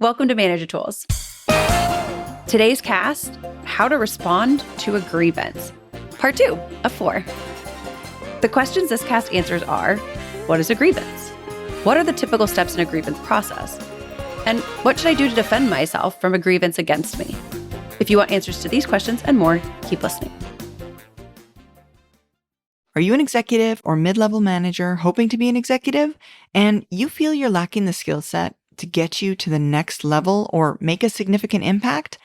Welcome to Manager Tools. Today's cast, how to respond to a grievance. Part 2 of 4. The questions this cast answers are, what is a grievance? What are the typical steps in a grievance process? And what should I do to defend myself from a grievance against me? If you want answers to these questions and more, keep listening. Are you an executive or mid-level manager hoping to be an executive, and you feel you're lacking the skill set to get you to the next level or make a significant impact?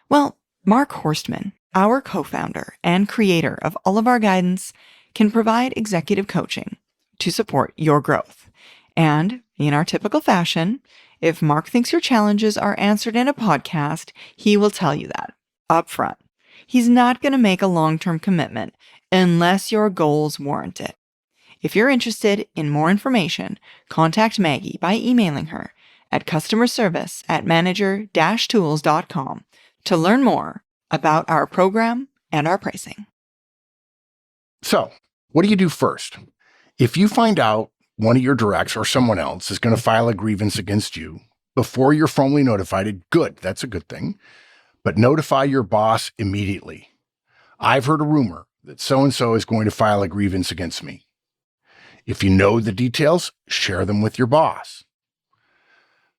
Well, Mark Horstman, our co-founder and creator of all of our guidance, can provide executive coaching to support your growth. And in our typical fashion, if Mark thinks your challenges are answered in a podcast, he will tell you that up front. He's not going to make a long-term commitment unless your goals warrant it. If you're interested in more information, contact Maggie by emailing her at customerservice@manager-tools.com to learn more about our program and our pricing. So, what do you do first? If you find out one of your directs or someone else is going to file a grievance against you before you're formally notified, good, that's a good thing. But notify your boss immediately. I've heard a rumor that so-and-so is going to file a grievance against me. If you know the details, share them with your boss.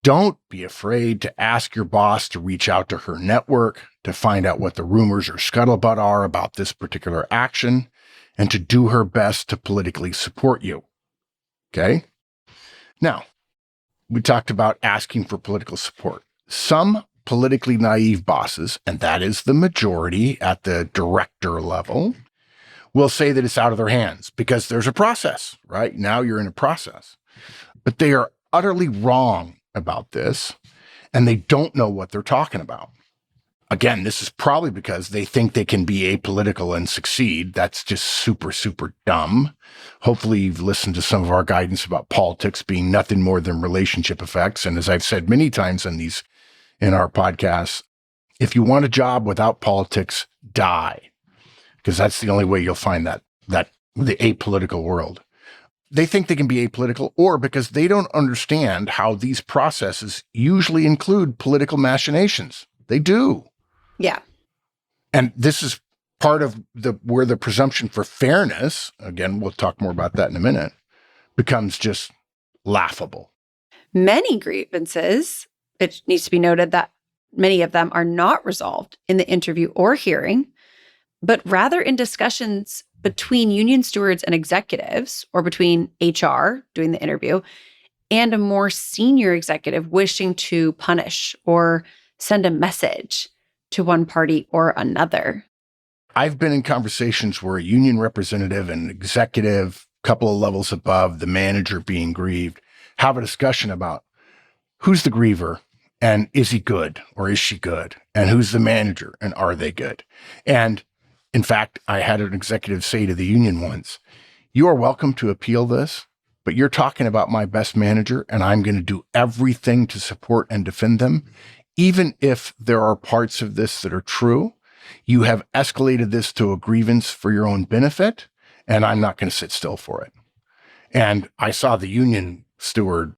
Don't be afraid to ask your boss to reach out to her network to find out what the rumors or scuttlebutt are about this particular action and to do her best to politically support you. Okay? Now, we talked about asking for political support. Some politically naive bosses, and that is the majority at the director level, will say that it's out of their hands because there's a process, right? Now you're in a process. But they are utterly wrong about this, and they don't know what they're talking about. Again, this is probably because they think they can be apolitical and succeed. That's just super, super dumb. Hopefully you've listened to some of our guidance about politics being nothing more than relationship effects. And as I've said many times in our podcasts, if you want a job without politics, die. Because that's the only way you'll find that the apolitical world. They think they can be apolitical, or because they don't understand how these processes usually include political machinations. They do. Yeah. And this is part of where the presumption for fairness, again, we'll talk more about that in a minute, becomes just laughable. Many grievances, it needs to be noted that many of them are not resolved in the interview or hearing, but rather in discussions between union stewards and executives, or between HR doing the interview and a more senior executive wishing to punish or send a message to one party or another. I've been in conversations where a union representative and executive, couple of levels above, the manager being grieved, have a discussion about who's the griever and is he good or is she good? And who's the manager and are they good? And in fact, I had an executive say to the union once, you are welcome to appeal this, but you're talking about my best manager and I'm going to do everything to support and defend them. Even if there are parts of this that are true, you have escalated this to a grievance for your own benefit, and I'm not going to sit still for it. And I saw the union steward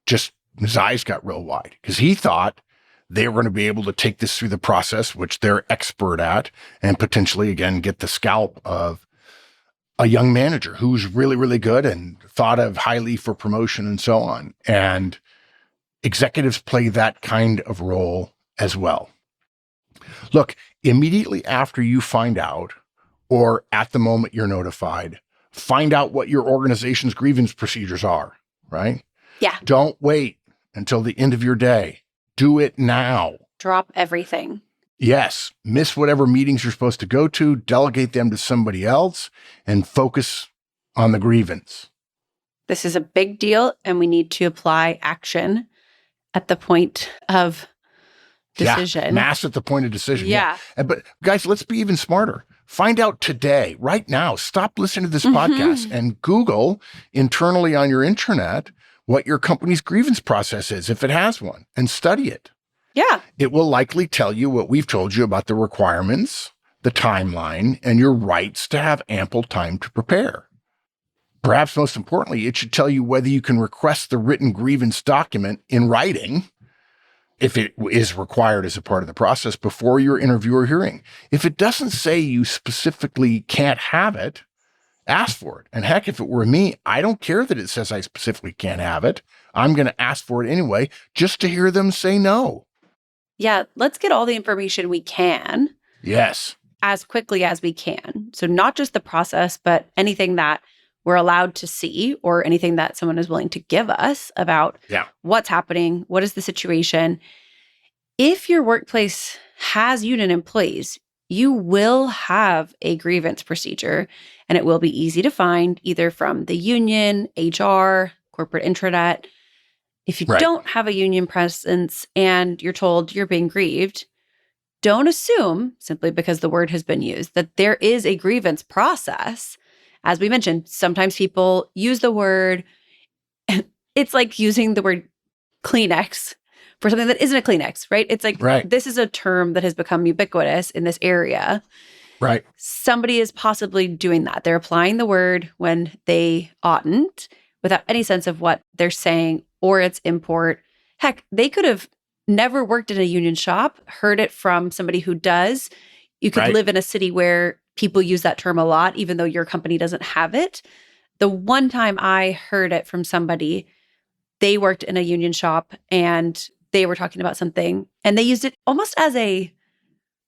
just, his eyes got real wide because he thought they were going to be able to take this through the process, which they're expert at, and potentially, again, get the scalp of a young manager who's really, really good and thought of highly for promotion and so on. And executives play that kind of role as well. Look, immediately after you find out, or at the moment you're notified, find out what your organization's grievance procedures are, right? Yeah. Don't wait until the end of your day. Do it now. Drop everything. Yes. Miss whatever meetings you're supposed to go to, delegate them to somebody else, and focus on the grievance. This is a big deal, and we need to apply action at the point of decision. Yeah, mass at the point of decision. Yeah. But guys, let's be even smarter. Find out today, right now. Stop listening to this podcast and Google internally on your intranet what your company's grievance process is, if it has one, and study it. Yeah. It will likely tell you what we've told you about the requirements, the timeline, and your rights to have ample time to prepare. Perhaps most importantly, it should tell you whether you can request the written grievance document in writing if it is required as a part of the process before your interview or hearing. If it doesn't say you specifically can't have it, ask for it. And heck, if it were me, I don't care that it says I specifically can't have it. I'm going to ask for it anyway, just to hear them say no. Yeah, let's get all the information we can. Yes. As quickly as we can. So not just the process, but anything that we're allowed to see or anything that someone is willing to give us about what's happening, what is the situation. If your workplace has union employees, you will have a grievance procedure, and it will be easy to find either from the union, HR, corporate intranet. If you don't have a union presence and you're told you're being grieved, don't assume, simply because the word has been used, that there is a grievance process. As we mentioned, sometimes people use the word, it's like using the word Kleenex for something that isn't a Kleenex, right? It's like, this is a term that has become ubiquitous in this area. Right. Somebody is possibly doing that. They're applying the word when they oughtn't without any sense of what they're saying or its import. Heck, they could have never worked in a union shop, heard it from somebody who does. You could live in a city where people use that term a lot, even though your company doesn't have it. The one time I heard it from somebody, they worked in a union shop and they were talking about something and they used it almost as a,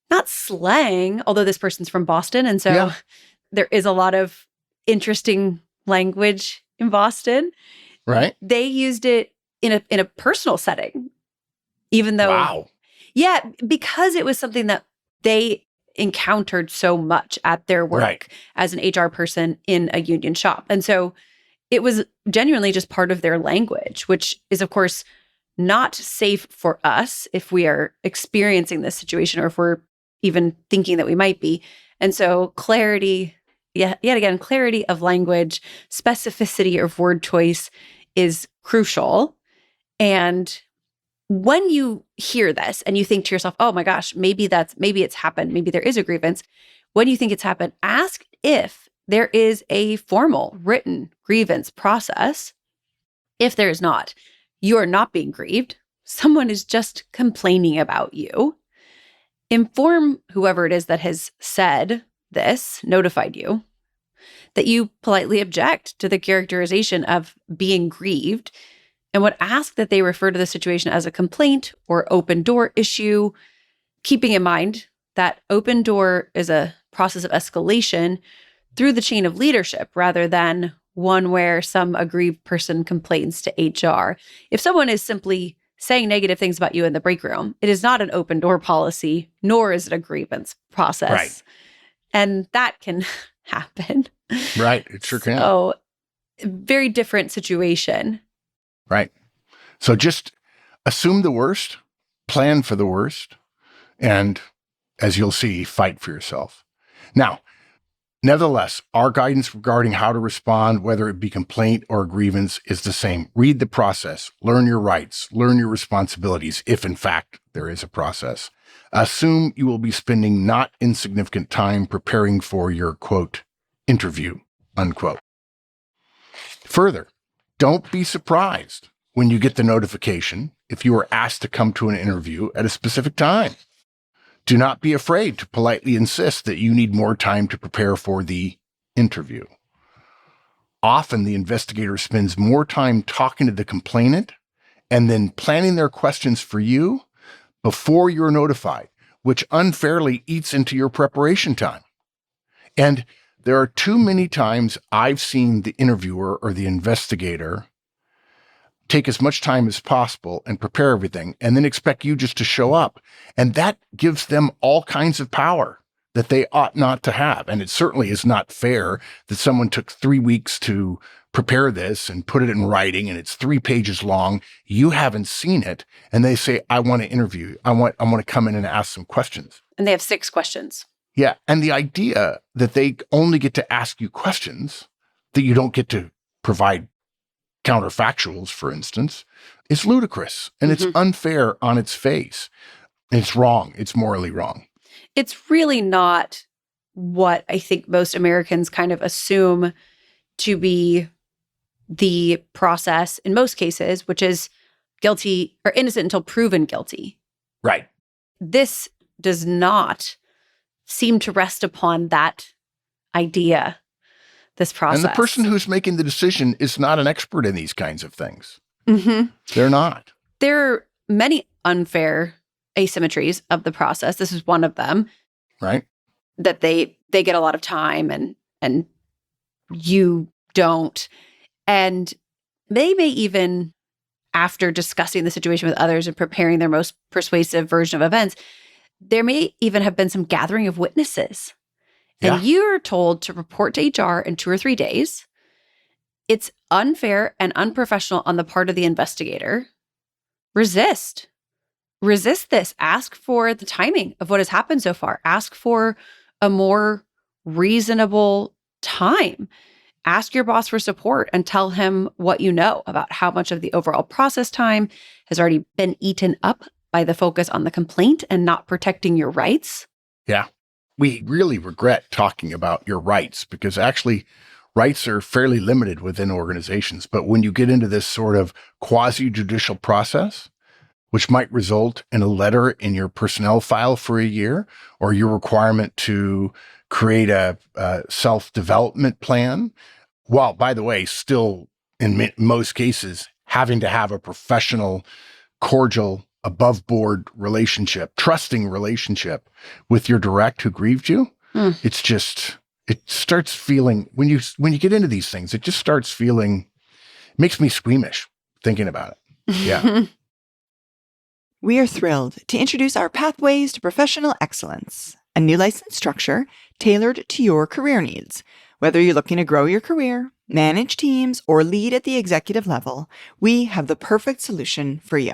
not slang, although this person's from Boston. And so there is a lot of interesting language in Boston. Right. They used it in a personal setting, even though, because it was something that they encountered so much at their work as an HR person in a union shop. And so it was genuinely just part of their language, which is, of course, not safe for us if we are experiencing this situation or if we're even thinking that we might be. And so clarity, yet again, clarity of language, specificity of word choice is crucial. And when you hear this and you think to yourself, oh my gosh, maybe it's happened. Maybe there is a grievance. When you think it's happened, ask if there is a formal written grievance process. If there is not, you are not being grieved. Someone is just complaining about you. Inform whoever it is that has said this, notified you, that you politely object to the characterization of being grieved and would ask that they refer to the situation as a complaint or open door issue, keeping in mind that open door is a process of escalation through the chain of leadership rather than one where some aggrieved person complains to HR. If someone is simply saying negative things about you in the break room, it is not an open door policy, nor is it a grievance process. Right. And that can happen. Right. It sure can. So, very different situation. Right. So just assume the worst, plan for the worst, and as you'll see, fight for yourself. Now, nevertheless, our guidance regarding how to respond, whether it be complaint or grievance, is the same. Read the process, learn your rights, learn your responsibilities, if in fact there is a process. Assume you will be spending not insignificant time preparing for your, quote, interview, unquote. Further, don't be surprised when you get the notification if you are asked to come to an interview at a specific time. Do not be afraid to politely insist that you need more time to prepare for the interview. Often the investigator spends more time talking to the complainant and then planning their questions for you before you're notified, which unfairly eats into your preparation time. And there are too many times I've seen the interviewer or the investigator take as much time as possible and prepare everything and then expect you just to show up. And that gives them all kinds of power that they ought not to have. And it certainly is not fair that someone took 3 weeks to prepare this and put it in writing and it's 3 pages long. You haven't seen it. And they say, I want to interview you. I want to come in and ask some questions. And they have 6 questions. Yeah. And the idea that they only get to ask you questions, that you don't get to provide counterfactuals, for instance, is ludicrous. And it's unfair on its face. It's wrong. It's morally wrong. It's really not what I think most Americans kind of assume to be the process in most cases, which is guilty or innocent until proven guilty. Right. This does not seem to rest upon that idea, this process. And the person who's making the decision is not an expert in these kinds of things. Mm-hmm. They're not. There are many unfair asymmetries of the process. This is one of them. Right. That they get a lot of time and you don't. And they may even, after discussing the situation with others and preparing their most persuasive version of events, there may even have been some gathering of witnesses. And you're told to report to HR in 2 or 3 days. It's unfair and unprofessional on the part of the investigator. Resist this. Ask for the timing of what has happened so far. Ask for a more reasonable time. Ask your boss for support and tell him what you know about how much of the overall process time has already been eaten up by the focus on the complaint and not protecting your rights. Yeah. We really regret talking about your rights because actually rights are fairly limited within organizations. But when you get into this sort of quasi-judicial process, which might result in a letter in your personnel file for a year, or your requirement to create a self-development plan, while, by the way, still in most cases, having to have a professional, cordial, above-board relationship, trusting relationship with your direct who grieved you, it's just, it starts feeling, when you get into these things, it just starts feeling, makes me squeamish thinking about it. Yeah. We are thrilled to introduce our Pathways to Professional Excellence, a new license structure tailored to your career needs. Whether you're looking to grow your career, manage teams, or lead at the executive level, we have the perfect solution for you.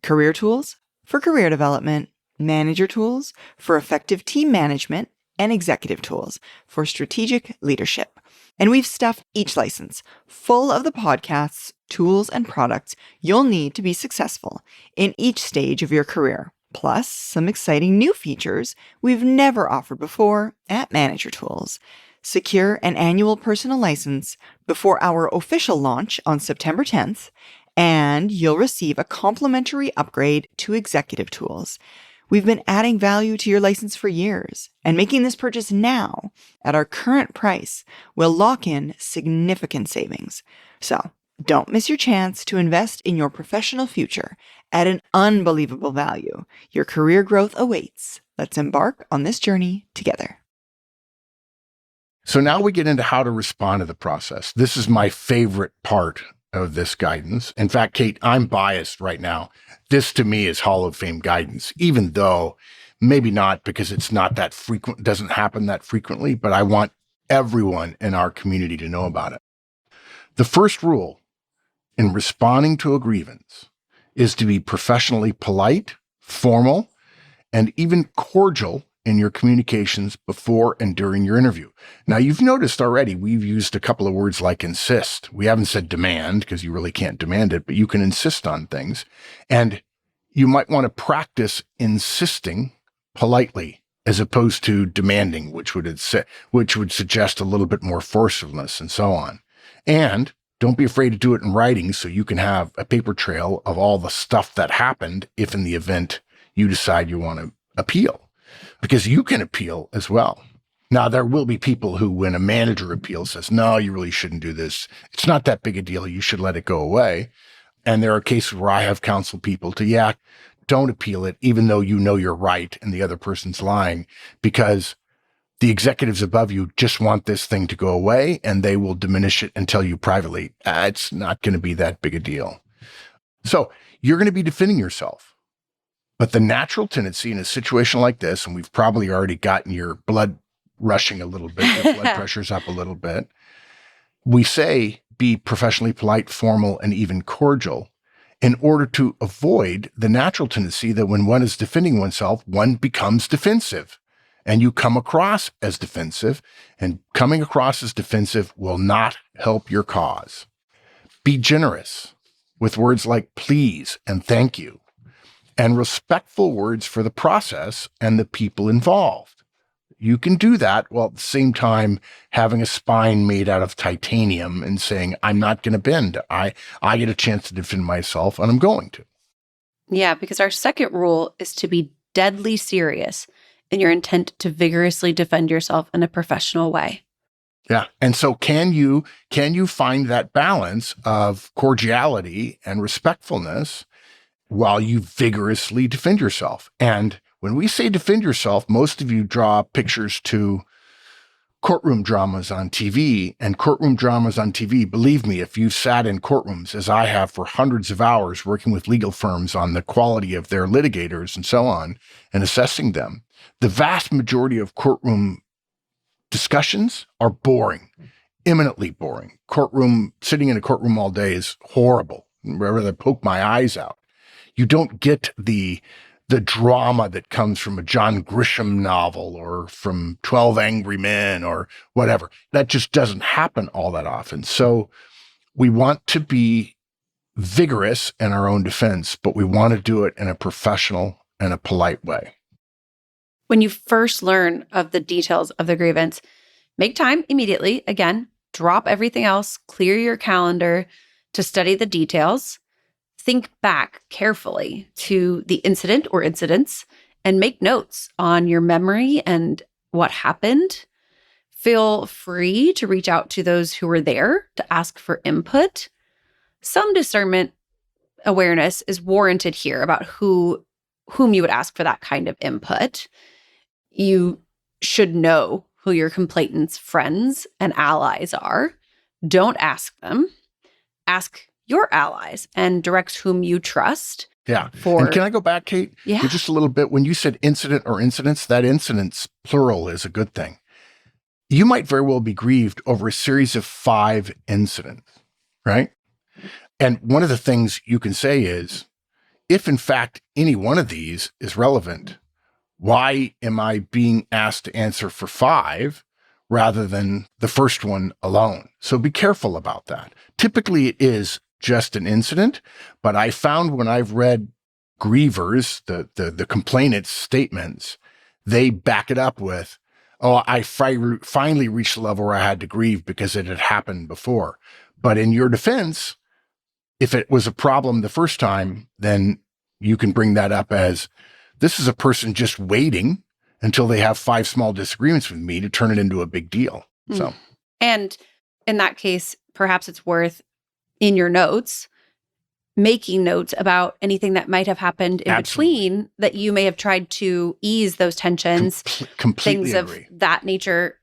Career tools for career development, manager tools for effective team management, and executive tools for strategic leadership. And we've stuffed each license full of the podcasts, tools, and products you'll need to be successful in each stage of your career, plus some exciting new features we've never offered before at Manager Tools. Secure an annual personal license before our official launch on September 10th, and you'll receive a complimentary upgrade to Executive Tools. We've been adding value to your license for years, and making this purchase now at our current price will lock in significant savings. So don't miss your chance to invest in your professional future at an unbelievable value. Your career growth awaits. Let's embark on this journey together. So now we get into how to respond to the process. This is my favorite part of this guidance. In fact, Kate, I'm biased right now. This to me is Hall of Fame guidance, even though maybe not because it's not that frequent, doesn't happen that frequently, but I want everyone in our community to know about it. The first rule in responding to a grievance is to be professionally polite, formal, and even cordial in your communications before and during your interview. Now, you've noticed already we've used a couple of words like insist. We haven't said demand because you really can't demand it, but you can insist on things. And you might want to practice insisting politely as opposed to demanding, which would suggest a little bit more forcefulness and so on. And don't be afraid to do it in writing so you can have a paper trail of all the stuff that happened if in the event you decide you want to appeal. Because you can appeal as well. Now, there will be people who, when a manager appeals, says, no, you really shouldn't do this. It's not that big a deal. You should let it go away. And there are cases where I have counseled people to, don't appeal it, even though you know you're right and the other person's lying, because the executives above you just want this thing to go away and they will diminish it and tell you privately, it's not going to be that big a deal. So you're going to be defending yourself. But the natural tendency in a situation like this, and we've probably already gotten your blood rushing a little bit, your blood pressure's up a little bit, we say be professionally polite, formal, and even cordial in order to avoid the natural tendency that when one is defending oneself, one becomes defensive. And you come across as defensive, and coming across as defensive will not help your cause. Be generous with words like please and thank you, and respectful words for the process and the people involved. You can do that while at the same time having a spine made out of titanium and saying, I'm not going to bend. I get a chance to defend myself, and I'm going to. Yeah, because our second rule is to be deadly serious in your intent to vigorously defend yourself in a professional way. Yeah. And so can you find that balance of cordiality and respectfulness while you vigorously defend yourself? And when we say defend yourself, most of you draw pictures to courtroom dramas on TV, and courtroom dramas on TV, believe me, if you've sat in courtrooms, as I have for hundreds of hours working with legal firms on the quality of their litigators and so on, and assessing them, the vast majority of courtroom discussions are boring, eminently boring. Sitting in a courtroom all day is horrible. I'd rather poke my eyes out. You don't get the drama that comes from a John Grisham novel or from 12 Angry Men or whatever. That just doesn't happen all that often. So we want to be vigorous in our own defense, but we want to do it in a professional and a polite way. When you first learn of the details of the grievance, make time immediately. Again, drop everything else, clear your calendar to study the details. Think back carefully to the incident or incidents and make notes on your memory and what happened. Feel free to reach out to those who were there to ask for input. Some discernment awareness is warranted here about whom you would ask for that kind of input. You should know who your complainant's friends and allies are. Don't ask them. Ask your allies and direct whom you trust. Yeah. And can I go back, Kate? Yeah. For just a little bit. When you said incident or incidents, that incidents plural is a good thing. You might very well be grieved over a series of 5 incidents, right? And one of the things you can say is, if in fact any one of these is relevant, why am I being asked to answer for 5 rather than the first one alone? So be careful about that. Typically it is just an incident, but I found when I've read grievers, the complainant's statements, they back it up with, oh, I finally reached the level where I had to grieve because it had happened before. But in your defense, if it was a problem the first time, then you can bring that up as, this is a person just waiting until they have 5 small disagreements with me to turn it into a big deal. So, and in that case, perhaps it's worth in your notes, making notes about anything that might have happened in between that you may have tried to ease those tensions. Completely things agree. Of that nature.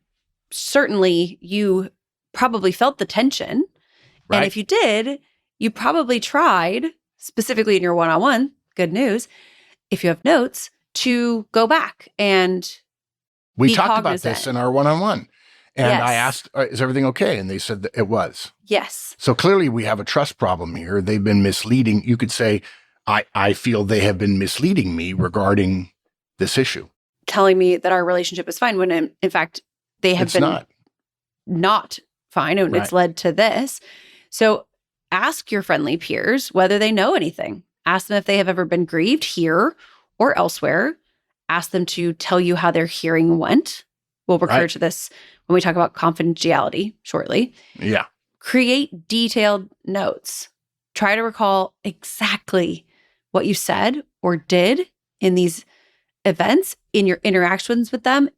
Certainly, you probably felt the tension. Right. And if you did, you probably tried, specifically in your one-on-one, good news, if you have notes, to go back and we talked about this in our one-on-one. And yes. I asked, is everything okay? And they said that it was. Yes. So clearly we have a trust problem here. They've been misleading. You could say, I feel they have been misleading me regarding this issue. Telling me that our relationship is fine when in fact they have been not fine and it's led to this. So ask your friendly peers whether they know anything. Ask them if they have ever been grieved here or elsewhere. Ask them to tell you how their hearing went. We'll recur to this when we talk about confidentiality shortly. Yeah. Create detailed notes. Try to recall exactly what you said or did in these events, in your interactions with them,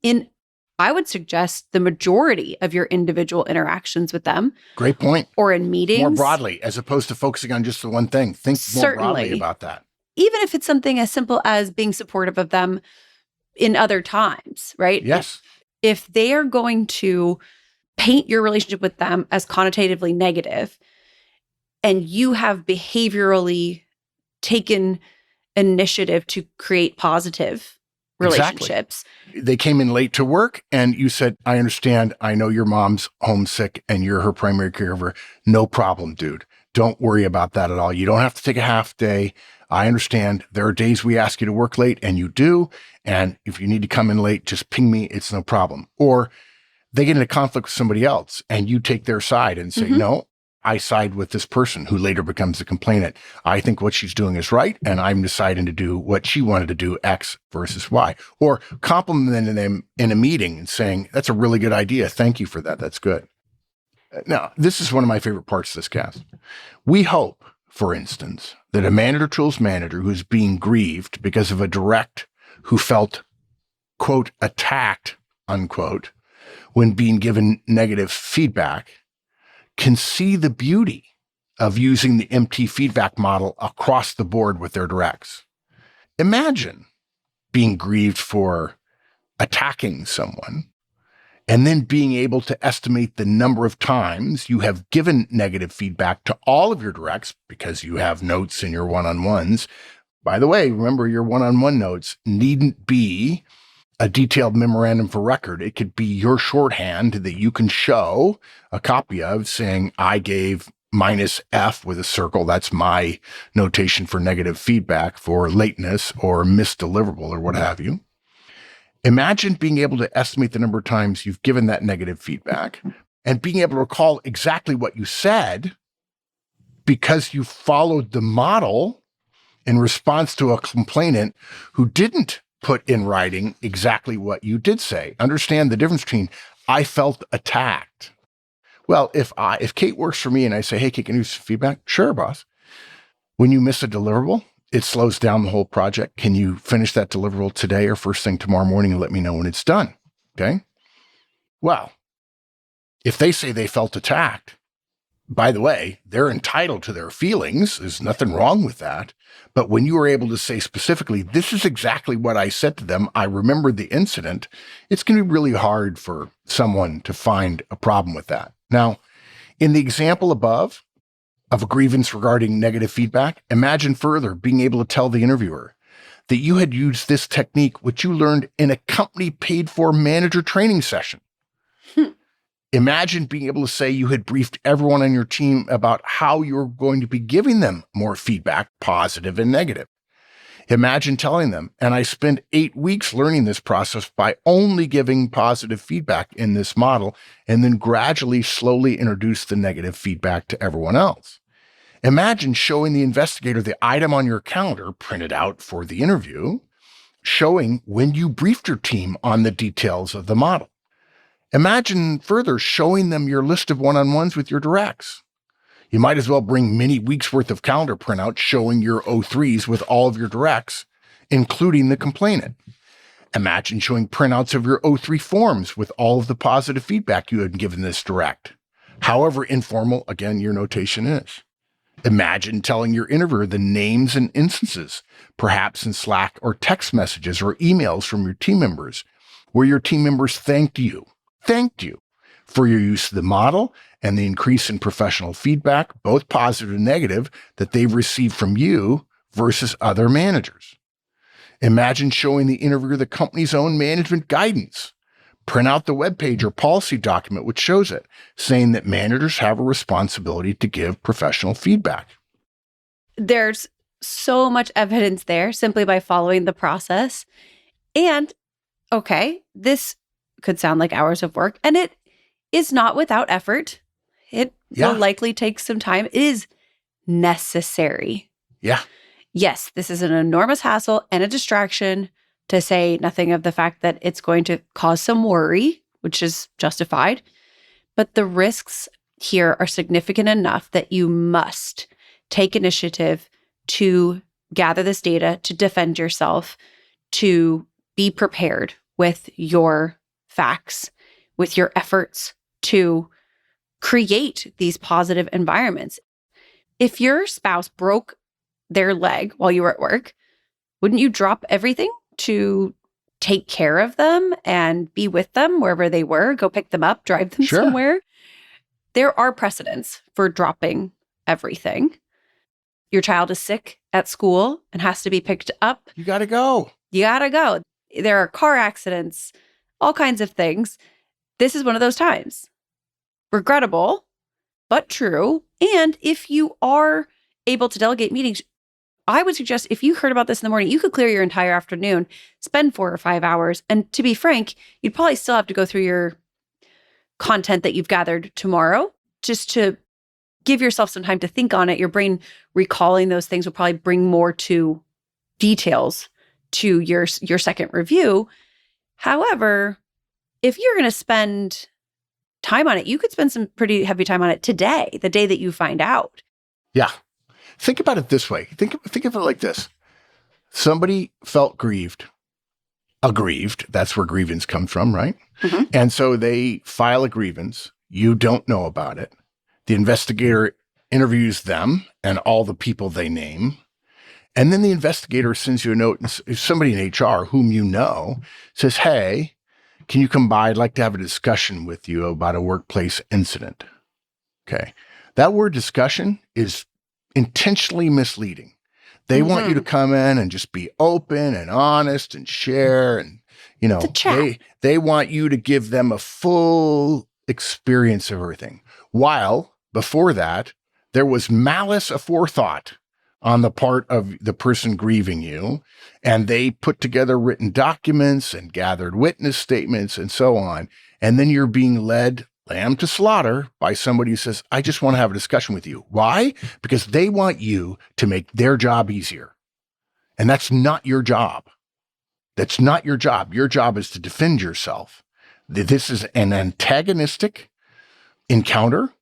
I would suggest the majority of your individual interactions with them. Great point. Or in meetings. More broadly, as opposed to focusing on just the one thing. Think more broadly about that. Even if it's something as simple as being supportive of them in other times, right? Yes. If they are going to paint your relationship with them as connotatively negative, and you have behaviorally taken initiative to create positive relationships. Exactly. They came in late to work and you said, I understand. I know your mom's homesick and you're her primary caregiver. No problem, dude. Don't worry about that at all. You don't have to take a half day. I understand. There are days we ask you to work late and you do. And if you need to come in late, just ping me. It's no problem. Or they get into conflict with somebody else and you take their side and say, no, I side with this person who later becomes a complainant. I think what she's doing is right, and I'm deciding to do what she wanted to do, X versus Y. Or complimenting them in a meeting and saying, that's a really good idea. Thank you for that. That's good. Now, this is one of my favorite parts of this cast. We hope, for instance, that a manager tools manager who's being grieved because of a direct who felt, quote, attacked, unquote, when being given negative feedback can see the beauty of using the MT feedback model across the board with their directs. Imagine being grieved for attacking someone and then being able to estimate the number of times you have given negative feedback to all of your directs because you have notes in your one-on-ones. By the way, remember your one-on-one notes needn't be a detailed memorandum for record. It could be your shorthand that you can show a copy of saying, I gave -F with a circle. That's my notation for negative feedback for lateness or misdeliverable or what have you. Imagine being able to estimate the number of times you've given that negative feedback and being able to recall exactly what you said because you followed the model in response to a complainant who didn't put in writing exactly what you did say. Understand the difference between I felt attacked. Well, if Kate works for me and I say, hey, Kate, can you use some feedback? Sure, boss. When you miss a deliverable, it slows down the whole project. Can you finish that deliverable today or first thing tomorrow morning and let me know when it's done? Okay. Well, if they say they felt attacked, by the way, they're entitled to their feelings. There's nothing wrong with that. But when you are able to say specifically, this is exactly what I said to them, I remember the incident, it's going to be really hard for someone to find a problem with that. Now, in the example above of a grievance regarding negative feedback, imagine further being able to tell the interviewer that you had used this technique, which you learned in a company paid for manager training session. Imagine being able to say you had briefed everyone on your team about how you were going to be giving them more feedback, positive and negative. Imagine telling them, and I spent 8 weeks learning this process by only giving positive feedback in this model, and then gradually, slowly introduce the negative feedback to everyone else. Imagine showing the investigator the item on your calendar printed out for the interview, showing when you briefed your team on the details of the model. Imagine further showing them your list of one-on-ones with your directs. You might as well bring many weeks worth of calendar printouts showing your O3s with all of your directs, including the complainant. Imagine showing printouts of your O3 forms with all of the positive feedback you had given this direct. However informal, again, your notation is. Imagine telling your interviewer the names and instances, perhaps in Slack or text messages or emails from your team members, where your team members thanked you for your use of the model and the increase in professional feedback, both positive and negative, that they've received from you versus other managers. Imagine showing the interviewer the company's own management guidance. Print out the webpage or policy document which shows it, saying that managers have a responsibility to give professional feedback. There's so much evidence there simply by following the process. And okay, this could sound like hours of work, and it is not without effort. It will likely take some time. It is necessary. Yeah. Yes, this is an enormous hassle and a distraction, to say nothing of the fact that it's going to cause some worry, which is justified. But the risks here are significant enough that you must take initiative to gather this data, to defend yourself, to be prepared with your facts, with your efforts to create these positive environments. If your spouse broke their leg while you were at work, wouldn't you drop everything to take care of them and be with them wherever they were, go pick them up, drive them somewhere? There are precedents for dropping everything. Your child is sick at school and has to be picked up. You got to go. You got to go. There are car accidents, all kinds of things. This is one of those times. Regrettable, but true. And if you are able to delegate meetings, I would suggest if you heard about this in the morning, you could clear your entire afternoon, spend 4 or 5 hours. And to be frank, you'd probably still have to go through your content that you've gathered tomorrow just to give yourself some time to think on it. Your brain recalling those things will probably bring more to details to your second review. However, if you're going to spend time on it, you could spend some pretty heavy time on it today, the day that you find out. Yeah. Think about it this way. Think of it like this. Somebody felt aggrieved. That's where grievance comes from, right? Mm-hmm. And so they file a grievance. You don't know about it. The investigator interviews them and all the people they name. And then the investigator sends you a note, and somebody in HR whom you know says, hey, can you come by? I'd like to have a discussion with you about a workplace incident. Okay. That word discussion is intentionally misleading. They want you to come in and just be open and honest and share. And, they want you to give them a full experience of everything. While before that, there was malice aforethought on the part of the person grieving you, and they put together written documents and gathered witness statements and so on. And then you're being led lamb to slaughter by somebody who says, I just want to have a discussion with you. Why? Because they want you to make their job easier. And that's not your job. That's not your job. Your job is to defend yourself. This is an antagonistic encounter,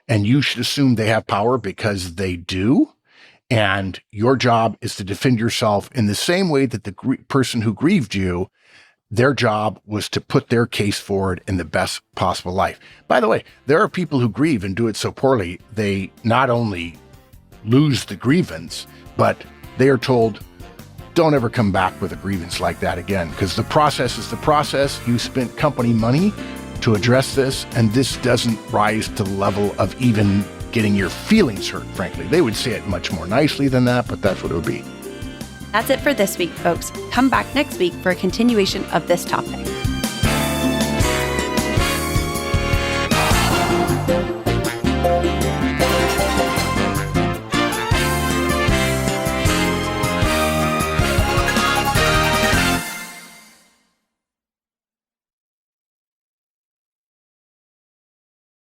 and you should assume they have power because they do. And your job is to defend yourself in the same way that the person who grieved you, their job was to put their case forward in the best possible light. By the way, there are people who grieve and do it so poorly, they not only lose the grievance, but they are told, don't ever come back with a grievance like that again, because the process is the process. You spent company money to address this, and this doesn't rise to the level of even getting your feelings hurt, frankly. They would say it much more nicely than that, but that's what it would be. That's it for this week, folks. Come back next week for a continuation of this topic.